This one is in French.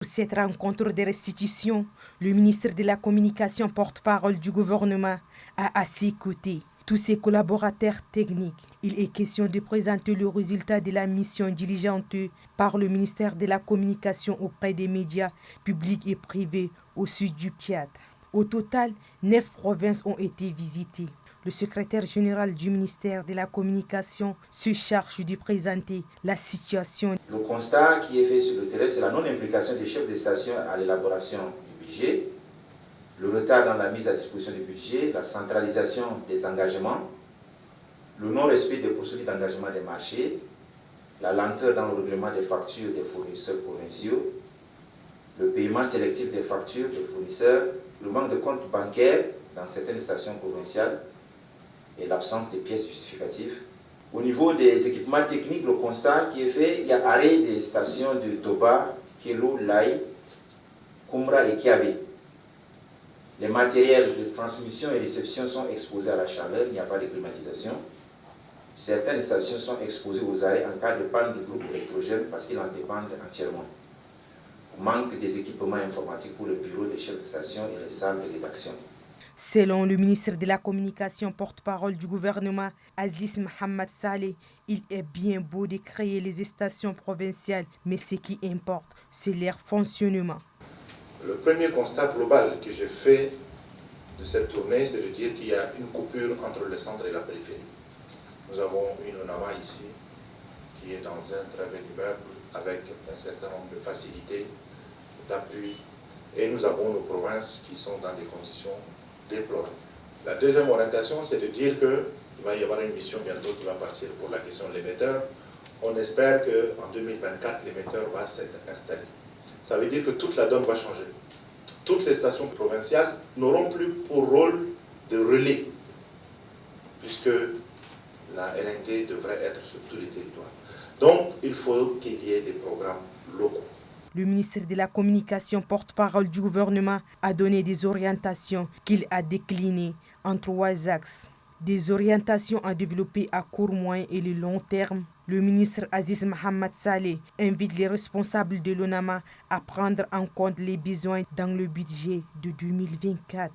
Pour cette rencontre de restitution, le ministre de la Communication, porte-parole du gouvernement, a à ses côtés tous ses collaborateurs techniques. Il est question de présenter le résultat de la mission diligentée par le ministère de la Communication auprès des médias publics et privés au sud du Tchad. Au total, 9 provinces ont été visitées. Le secrétaire général du ministère de la Communication se charge de présenter la situation. Le constat qui est fait sur le terrain, c'est la non-implication des chefs de station à l'élaboration du budget, le retard dans la mise à disposition du budget, la centralisation des engagements, le non-respect des procédures d'engagement des marchés, la lenteur dans le règlement des factures des fournisseurs provinciaux, le paiement sélectif des factures des fournisseurs, le manque de comptes bancaires dans certaines stations provinciales et l'absence des pièces justificatives. Au niveau des équipements techniques, le constat qui est fait, il y a arrêt des stations de Toba, Kelo, Laï, Koumra et Kiabé. Les matériels de transmission et réception sont exposés à la chaleur, il n'y a pas de climatisation. Certaines stations sont exposées aux arrêts en cas de panne de groupe électrogène parce qu'ils en dépendent entièrement. Manque des équipements informatiques pour le bureau des chefs de station et les salles de rédaction. Selon le ministre de la Communication, porte-parole du gouvernement, Aziz Mohamed Saleh, il est bien beau de créer les stations provinciales, mais ce qui importe, c'est leur fonctionnement. Le premier constat global que j'ai fait de cette tournée, c'est de dire qu'il y a une coupure entre le centre et la périphérie. Nous avons une ONAMA ici, qui est dans un travail d'immeuble avec un certain nombre de facilités, d'appui, et nous avons nos provinces qui sont dans des conditions déplorables. La deuxième orientation, c'est de dire qu'il va y avoir une mission bientôt qui va partir pour la question de l'émetteur. On espère qu'en 2024, l'émetteur va s'être installé. Ça veut dire que toute la donne va changer. Toutes les stations provinciales n'auront plus pour rôle de relais, puisque la RND devrait être sur tous les territoires. Donc, il faut qu'il y ait des programmes locaux. Le ministre de la Communication, porte-parole du gouvernement, a donné des orientations qu'il a déclinées en 3 axes. Des orientations à développer à court, moyen et le long terme. Le ministre Aziz Mohamed Saleh invite les responsables de l'ONAMA à prendre en compte les besoins dans le budget de 2024.